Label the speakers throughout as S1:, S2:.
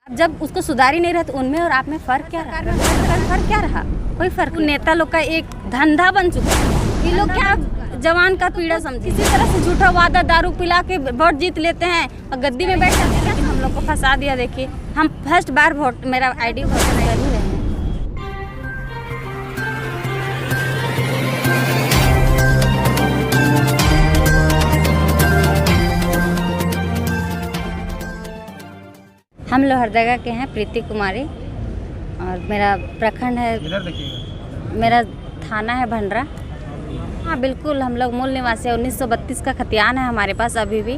S1: जब उसको सुधार ही नहीं रहा तो उनमें और आप में फर्क क्या रहा? फर्क क्या रहा? कोई फर्क। नेता लोग का एक धंधा बन चुका है। ये लोग क्या जवान का पीड़ा समझे, इसी तरह से झूठा वादा दारू पिला के वोट जीत लेते हैं और गद्दी में बैठ जाते हैं। हम लोग को फंसा दिया। देखिए हम फर्स्ट बार वोट, मेरा आईडी वोट कर ही रहे हैं। हम लोहरदगा के हैं, प्रीति कुमारी, और मेरा प्रखंड है, मेरा थाना है भंडरा। हाँ बिल्कुल, हम लोग मूल निवासी है। 1932 का खतियान है हमारे पास अभी भी।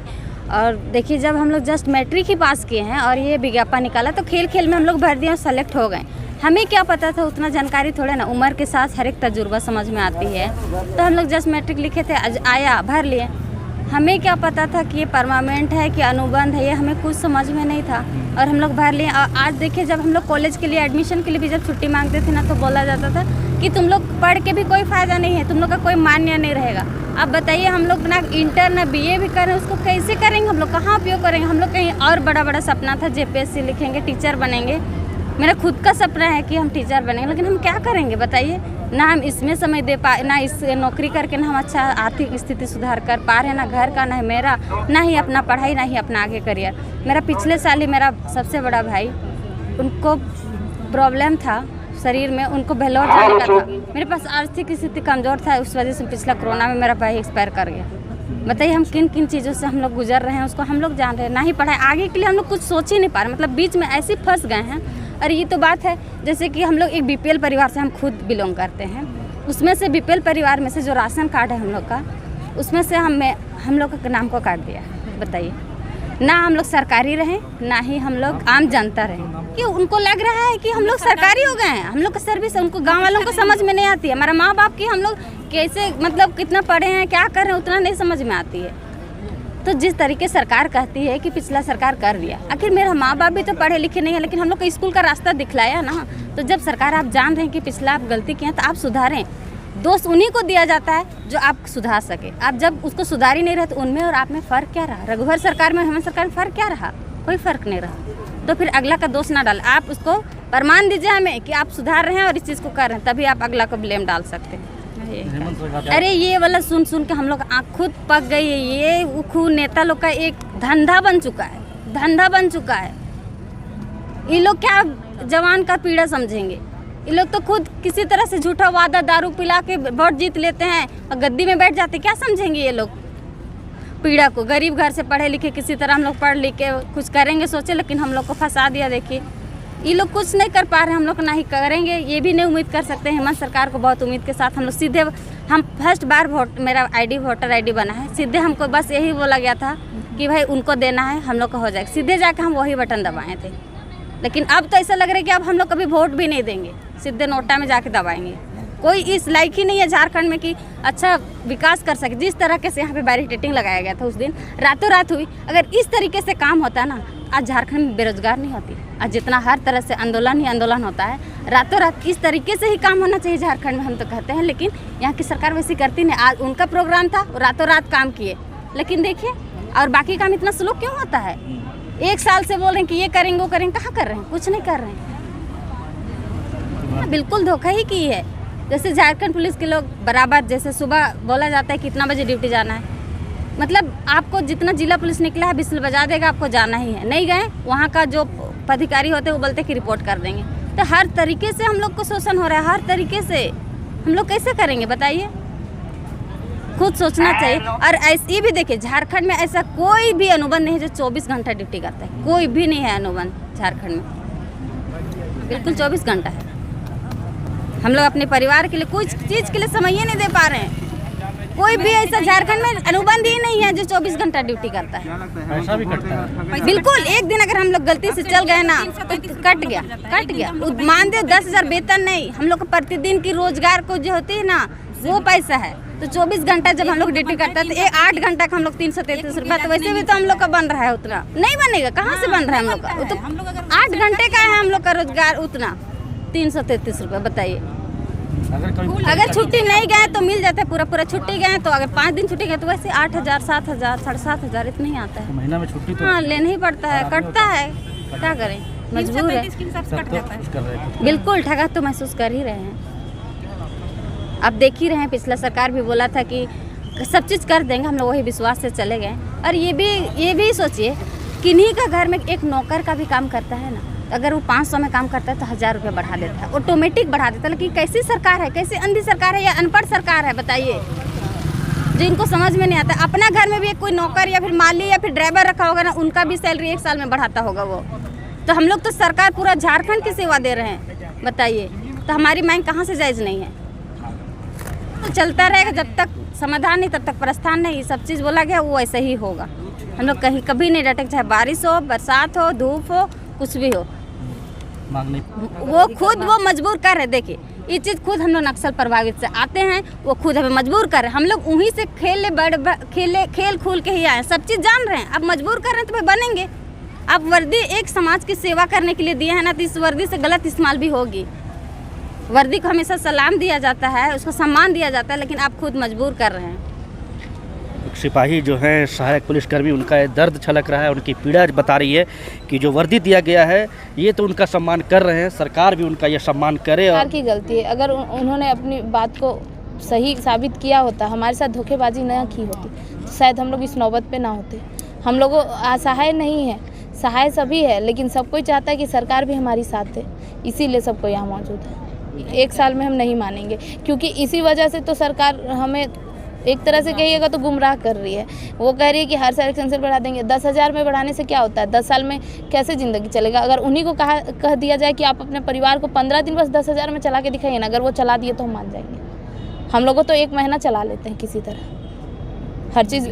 S1: और देखिए जब हम लोग जस्ट मैट्रिक ही पास किए हैं और ये विज्ञापन निकाला तो खेल खेल में हम लोग भर दिए और सेलेक्ट हो गए। हमें क्या पता था, उतना जानकारी थोड़े ना, उम्र के साथ हर एक तजुर्बा समझ में आती है। तो हम लोग जस्ट मैट्रिक लिखे थे, आया भर लिए। हमें क्या पता था कि ये परमानेंट है कि अनुबंध है, ये हमें कुछ समझ में नहीं था और हम लोग भर लिए। और आज देखिए जब हम लोग कॉलेज के लिए एडमिशन के लिए भी जब छुट्टी मांगते थे ना तो बोला जाता था कि तुम लोग पढ़ के भी कोई फ़ायदा नहीं है, तुम लोग का कोई मान्य नहीं रहेगा। अब बताइए हम लोग ना इंटर ना बीए भी करें, उसको कैसे करेंगे हम लोग, कहाँ उपयोग करेंगे? हम लोग कहीं और बड़ा बड़ा सपना था, जेपीएससी लिखेंगे, टीचर बनेंगे। मेरा खुद का सपना है कि हम टीचर बनेंगे, लेकिन हम क्या करेंगे बताइए? ना हम इसमें समय दे पा, ना इस नौकरी करके ना हम अच्छा आर्थिक स्थिति सुधार कर पा रहे हैं, ना घर का, ना मेरा, ना ही अपना पढ़ाई, ना ही अपना आगे करियर। मेरा पिछले साल ही मेरा सबसे बड़ा भाई, उनको प्रॉब्लम था शरीर में, उनको बेलोर जाने का था। मेरे पास आर्थिक स्थिति कमज़ोर था, उस वजह से पिछला कोरोना में मेरा भाई एक्सपायर कर गया। बताइए हम किन किन चीज़ों से हम लोग गुजर रहे हैं, उसको हम लोग जान रहे हैं। ना ही पढ़ाई, आगे के लिए हम लोग कुछ सोच ही नहीं पा रहे, मतलब बीच में ऐसे फंस गए हैं। और ये तो बात है जैसे कि हम लोग एक बीपीएल परिवार से हम खुद बिलोंग करते हैं, उसमें से बीपीएल परिवार में से जो राशन कार्ड है हम लोग का, उसमें से हम लोग का नाम को काट दिया है। बताइए, ना हम लोग सरकारी रहें, ना ही हम लोग आम जनता रहें। कि उनको लग रहा है कि हम लोग सरकारी हो गए हैं, हम लोग का सर्विस उनको गांव वालों को समझ में नहीं आती है। हमारा माँ बाप की हम लोग कैसे, मतलब कितना पढ़े हैं, क्या कर रहे हैं, उतना नहीं समझ में आती है। तो जिस तरीके सरकार कहती है कि पिछला सरकार कर दिया, आखिर मेरा माँ बाप भी तो पढ़े लिखे नहीं है, लेकिन हम लोग को स्कूल का रास्ता दिखलाया ना। तो जब सरकार आप जान रहे हैं कि पिछला आप गलती किए हैं तो आप सुधारें। दोष उन्हीं को दिया जाता है जो आप सुधार सके। आप जब उसको सुधार ही नहीं रहे तो उनमें और आप में फ़र्क क्या रहा? रघुवर सरकार में हेमंत सरकार में फ़र्क क्या रहा? कोई फ़र्क नहीं रहा। तो फिर अगला का दोष ना डाल, आप उसको प्रमाण दीजिए हमें कि आप सुधार रहे हैं और इस चीज़ को कर रहे हैं, तभी आप अगला को ब्लेम डाल सकते हैं। अरे ये वाला सुन के हम लोग आँख खुद पक गई है। ये खूब नेता लोग का एक धंधा बन चुका है, धंधा बन चुका है। ये लोग क्या जवान का पीड़ा समझेंगे? ये लोग तो खुद किसी तरह से झूठा वादा दारू पिला के वोट जीत लेते हैं और गद्दी में बैठ जाते। क्या समझेंगे ये लोग पीड़ा को? गरीब घर से पढ़े लिखे किसी तरह हम लोग पढ़ लिख के कुछ करेंगे सोचे, लेकिन हम लोग को फंसा दिया। देखिए ये लोग कुछ नहीं कर पा रहे हैं, हम लोग ना ही करेंगे, ये भी नहीं उम्मीद कर सकते हैं। हेमंत सरकार को बहुत उम्मीद के साथ हम लोग सीधे, हम फर्स्ट बार वोट, मेरा आईडी वोटर आईडी बना है, सीधे हमको बस यही बोला गया था कि भाई उनको देना है, हम लोग का हो जाएगा। सीधे जाकर हम वही बटन दबाए थे, लेकिन अब तो ऐसा लग रहा है कि अब हम लोग कभी वोट भी नहीं देंगे, सीधे नोटा में जाके दबाएंगे। कोई इस लायक ही नहीं है झारखंड में कि अच्छा विकास कर सके। जिस तरह से यहाँ पे बैरिकेडिंग लगाया गया था उस दिन, रातों रात हुई। अगर इस तरीके से काम होता ना, आज झारखंड में बेरोजगार नहीं होती। आज जितना हर तरह से आंदोलन ही आंदोलन होता है, रातों रात इस तरीके से ही काम होना चाहिए झारखंड में, हम तो कहते हैं। लेकिन यहाँ की सरकार वैसी करती नहीं। आज उनका प्रोग्राम था, रातों रात काम किए, लेकिन देखिए और बाकी काम इतना स्लो क्यों होता है? एक साल से बोल रहे हैं कि ये करेंगे वो करेंगे, कहाँ कर रहे हैं? कुछ नहीं कर रहे हैं। बिल्कुल धोखा ही की है। जैसे झारखंड पुलिस के लोग बराबर, जैसे सुबह बोला जाता है कितना बजे ड्यूटी जाना है, मतलब आपको जितना जिला पुलिस निकला है बिस्ल बजा देगा, आपको जाना ही है। नहीं गए, वहाँ का जो पदाधिकारी होते हैं वो बोलते हैं कि रिपोर्ट कर देंगे। तो हर तरीके से हम लोग को शोषण हो रहा है, हर तरीके से। हम लोग कैसे करेंगे बताइए? खुद सोचना चाहिए। और ऐसे भी देखिए झारखंड में ऐसा कोई भी अनुबंध नहीं है जो 24 घंटा ड्यूटी करता है। कोई भी नहीं है अनुबंध झारखंड में, बिल्कुल 24 घंटा है। हम लोग अपने परिवार के लिए कुछ चीज़ के लिए समय ही नहीं दे पा रहे हैं। कोई भी ऐसा झारखंड में अनुबंध ही नहीं है जो 24 घंटा ड्यूटी करता है।
S2: पैसा भी कटता है
S1: बिल्कुल। एक दिन अगर हम लोग गलती से चल गए ना तो कट गया। मान दे 10,000 वेतन नहीं, हम लोग को प्रतिदिन की रोजगार को जो होती है ना वो पैसा है। तो 24 घंटा जब हम लोग ड्यूटी करते हैं तो 8 घंटा का हम लोग 333 रुपया, तो वैसे भी तो हम लोग का बन रहा है उतना नहीं बनेगा। कहाँ से बन रहा है हम लोग का? तो 8 घंटे का है हम लोग का रोजगार, उतना 333 रुपया। बताइए अगर छुट्टी नहीं गए तो मिल जाता है पूरा छुट्टी गए तो, अगर 5 दिन छुट्टी गए तो वैसे 8,000 7,000 7,500 इतना ही आता है।
S2: महीना में छुट्टी तो
S1: हाँ लेना ही पड़ता है, कटता है, क्या करें। मजबूर है। बिल्कुल ठगा तो महसूस कर ही रहे हैं। अब देख ही रहे हैं, पिछला सरकार भी बोला था कि सब चीज़ कर देंगे, हम लोग वही विश्वास से चले गए। और ये भी सोचिए, किन्हीं का घर में एक नौकर का भी काम करता है ना, अगर वो 500 में काम करता है तो 1000 रुपये बढ़ा देता है, ऑटोमेटिक बढ़ा देता है। लेकिन कैसी सरकार है, कैसी अंधी सरकार है या अनपढ़ सरकार है, बताइए, जो इनको समझ में नहीं आता। अपना घर में भी कोई नौकर या फिर माली या फिर ड्राइवर रखा होगा ना, उनका भी सैलरी 1 साल में बढ़ाता होगा वो। तो हम लोग तो सरकार पूरा झारखंड की सेवा दे रहे हैं, बताइए, तो हमारी मांग कहाँ से जायज़ नहीं है? तो चलता रहेगा, जब तक समाधान नहीं तब तक प्रस्थान नहीं। सब चीज़ बोला गया वो ऐसे ही होगा। हम लोग कहीं कभी नहीं डटेंगे, चाहे बारिश हो, बरसात हो, धूप हो, कुछ भी हो। वो खुद वो मजबूर कर रहे। देखिए ये चीज़ खुद हम लोग नक्सल प्रभावित से आते हैं, वो खुद हमें मजबूर कर रहे हैं। हम लोग उन्हीं से खेल खूल के ही आए, सब चीज़ जान रहे हैं। अब मजबूर कर रहे हैं तो भाई बनेंगे। अब वर्दी एक समाज की सेवा करने के लिए दिए हैं ना, तो इस वर्दी से गलत इस्तेमाल भी होगी। वर्दी को हमेशा सलाम दिया जाता है, उसको सम्मान दिया जाता है, लेकिन आप खुद मजबूर कर रहे हैं।
S2: सिपाही जो हैं, सहायक पुलिसकर्मी, उनका ये दर्द छलक रहा है, उनकी पीड़ा बता रही है कि जो वर्दी दिया गया है ये तो उनका सम्मान कर रहे हैं, सरकार भी उनका ये सम्मान करे।
S3: सरकार की गलती है। अगर उन्होंने अपनी बात को सही साबित किया होता, हमारे साथ धोखेबाजी न की होती, तो शायद हम लोग इस नौबत पे ना होते। हम लोगों असहाय नहीं है, सहाय सभी है, लेकिन सब कोई चाहता है कि सरकार भी हमारी साथ है, इसीलिए सबको यहाँ मौजूद है। 1 साल में हम नहीं मानेंगे, क्योंकि इसी वजह से तो सरकार हमें एक तरह से कहिएगा तो गुमराह कर रही है। वो कह रही है कि हर साल सेंसर बढ़ा देंगे। 10,000 में बढ़ाने से क्या होता है? 10 साल में कैसे ज़िंदगी चलेगा? अगर उन्हीं को कह दिया जाए कि आप अपने परिवार को 15 दिन बस 10,000 में चला के दिखाइए ना, अगर वो चला दिए तो हम मान जाएंगे। हम लोगों तो 1 महीना चला लेते हैं, किसी तरह हर चीज़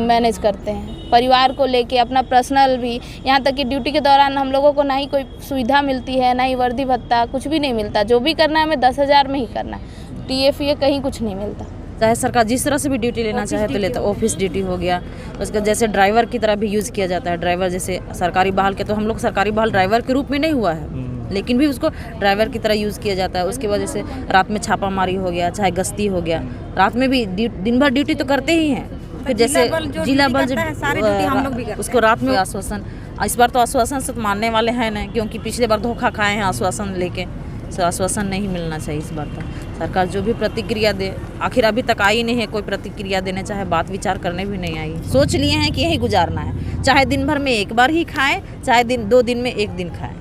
S3: मैनेज करते हैं, परिवार को लेके, अपना पर्सनल भी। यहाँ तक कि ड्यूटी के दौरान हम लोगों को ना ही कोई सुविधा मिलती है, ना ही वर्दी भत्ता, कुछ भी नहीं मिलता। जो भी करना है हमें 10,000 में ही करना है। TF ये कहीं कुछ नहीं मिलता।
S4: चाहे सरकार जिस तरह से भी ड्यूटी लेना चाहे तो लेता, ऑफिस ड्यूटी हो गया, उसका जैसे ड्राइवर की तरह भी यूज़ किया जाता है। ड्राइवर जैसे सरकारी बहाल के, तो हम लोग सरकारी बहाल ड्राइवर के रूप में नहीं हुआ है, लेकिन भी उसको ड्राइवर की तरह यूज़ किया जाता है। उसके वजह से रात में छापामारी हो गया, चाहे गश्ती हो गया, रात में भी दिन भर ड्यूटी तो करते ही हैं। फिर जैसे जिला बल उसको रात में आश्वासन, इस बार तो आश्वासन से मानने वाले हैं ना, क्योंकि पिछले बार धोखा खाए हैं आश्वासन लेके। तो आश्वासन नहीं मिलना चाहिए इस बार तो। सरकार जो भी प्रतिक्रिया दे, आखिर अभी तक आई नहीं है कोई प्रतिक्रिया देने, चाहे बात विचार करने भी नहीं आई। सोच लिए हैं कि यही गुजारना है, चाहे दिन भर में 1 बार ही खाएं, चाहे 2 दिन में 1 दिन खाएं,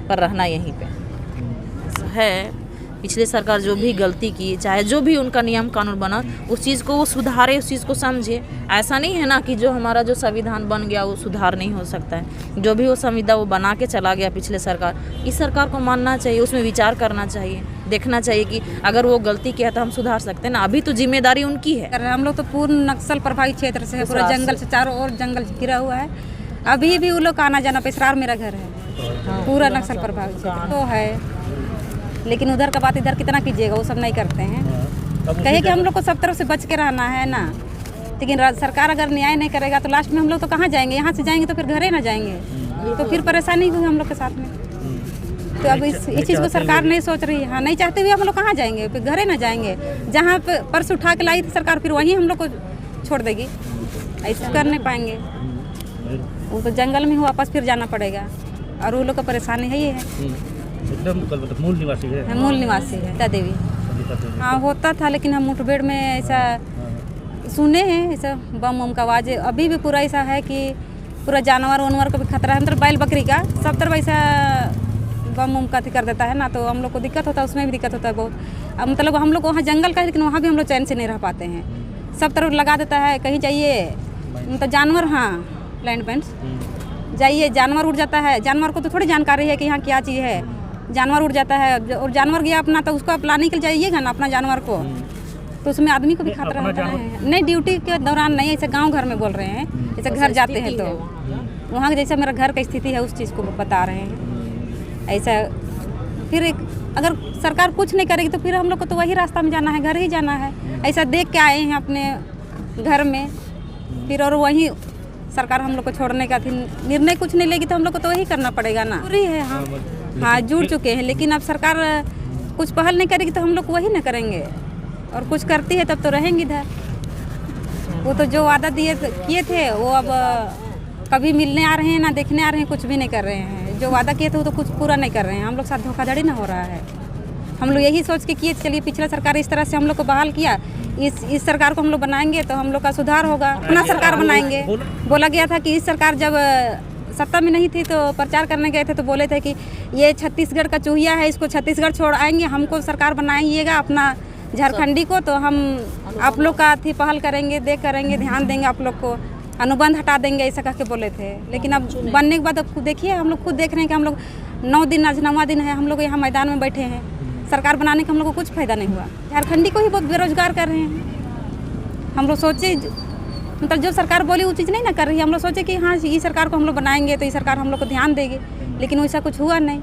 S4: पर रहना यहीं पे है। पिछले सरकार जो भी गलती की, चाहे जो भी उनका नियम कानून बना, उस चीज़ को वो सुधारे, उस चीज़ को समझे। ऐसा नहीं है ना कि जो हमारा जो संविधान बन गया वो सुधार नहीं हो सकता है। जो भी वो संविधान वो बना के चला गया पिछले सरकार, इस सरकार को मानना चाहिए, उसमें विचार करना चाहिए, देखना चाहिए कि अगर वो गलती किया तो हम सुधार सकते हैं ना। अभी तो जिम्मेदारी उनकी है।
S5: हम लोग तो पूर्ण नक्सल प्रभावित क्षेत्र से है, पूरा जंगल से चारों ओर जंगल घिरा हुआ है। अभी भी वो लोग आना जाना, पेशरार मेरा घर है, पूरा नक्सल प्रभावित तो है। लेकिन उधर का बात इधर कितना कीजिएगा, वो सब नहीं करते हैं। कहे कि हम लोग को सब तरफ से बच के रहना है ना, लेकिन सरकार अगर न्याय नहीं करेगा तो लास्ट में हम लोग तो कहाँ जाएंगे? यहाँ से जाएंगे तो फिर घरे ना जाएंगे, तो फिर परेशानी हुई हम लोग के साथ में। तो अब इस चीज़ को सरकार नहीं सोच रही है। हाँ, नहीं चाहते हुए हम लोग कहाँ जाएंगे? फिर घरे ना जाएंगे। जहाँ पे पर्स उठा के लाई थी सरकार, फिर वहीं हम लोग को छोड़ देगी। ऐसे कर नहीं पाएंगे, वो तो जंगल में वापस फिर जाना पड़ेगा, और वो लोग का परेशानी है ये है।
S2: एकदम मूल निवासी है,
S5: मूल निवासी है सीता देवी। हाँ होता था, लेकिन हम मुठभेड़ में ऐसा सुने हैं, ऐसा बम का आवाज़ अभी भी पूरा ऐसा है कि पूरा जानवर वानवर को भी खतरा है। मतलब बैल बकरी का सब तरफ ऐसा बम का कर देता है ना, तो हम लोग को दिक्कत होता है, उसमें भी दिक्कत होता है बहुत। अब मतलब हम लोग वहाँ जंगल का है, लेकिन वहाँ भी हम लोग चैन से नहीं रह पाते हैं। सब तरफ लगा देता है, कहीं जाइए मतलब जानवर, हाँ लैंड पेंट्स जाइए जानवर उड़ जाता है। जानवर को तो थोड़ी जानकारी है कि यहाँ क्या चीज़ है, जानवर उड़ जाता है, और जानवर गया अपना तो उसको आप लाने के लिए जाइएगा ना अपना जानवर को, तो उसमें आदमी को भी खतरा होता है। नहीं ड्यूटी के दौरान नहीं, ऐसे गांव घर में बोल रहे हैं, जैसे घर जाते हैं तो वहाँ जैसे मेरा घर की स्थिति है उस चीज़ को बता रहे हैं। ऐसा फिर अगर सरकार कुछ नहीं करेगी तो फिर हम लोग को तो वही रास्ता में जाना है, घर ही जाना है। ऐसा देख के आए हैं अपने घर में, फिर और वहीं सरकार हम लोग को छोड़ने का निर्णय कुछ नहीं लेगी तो हम लोग को तो वही करना पड़ेगा ना। पूरी है हाँ जुड़ चुके हैं, लेकिन अब सरकार कुछ पहल नहीं करेगी तो हम लोग वही ना करेंगे, और कुछ करती है तब तो रहेंगे इधर। वो तो जो वादा किए थे वो अब कभी मिलने आ रहे हैं ना देखने आ रहे हैं, कुछ भी नहीं कर रहे हैं। जो वादा किए थे वो तो कुछ पूरा नहीं कर रहे हैं। हम लोग साथ धोखाधड़ी ना हो रहा है। हम लोग यही सोच के किए चलिए पिछला सरकार इस तरह से हम लोग को बहाल किया, इस सरकार को हम लोग बनाएंगे तो हम लोग का सुधार होगा, अपना सरकार बनाएंगे। बोला गया था कि इस सरकार जब सत्ता में नहीं थी तो प्रचार करने गए थे तो बोले थे कि ये छत्तीसगढ़ का चूहिया है, इसको छत्तीसगढ़ छोड़ आएंगे, हमको सरकार बनाइएगा अपना झारखंडी को, तो हम आप लोग का अथी पहल करेंगे, करेंगे, ध्यान देंगे, आप लोग को अनुबंध हटा देंगे, ऐसा कह के बोले थे। लेकिन अब बनने के बाद अब देखिए हम लोग खुद देख रहे हैं कि हम लोग 9 दिन आज 9वां दिन है हम लोग यहाँ मैदान में बैठे हैं। सरकार बनाने का हम लोग को कुछ फ़ायदा नहीं हुआ। झारखंडी को ही बहुत बेरोजगार कर रहे हैं। हम लोग सोचे मतलब जो सरकार बोली वो चीज़ नहीं ना कर रही है। हम लोग सोचे कि हाँ ये सरकार को हम लोग बनाएंगे तो ये सरकार हम लोग को ध्यान देगी, लेकिन वैसा कुछ हुआ नहीं।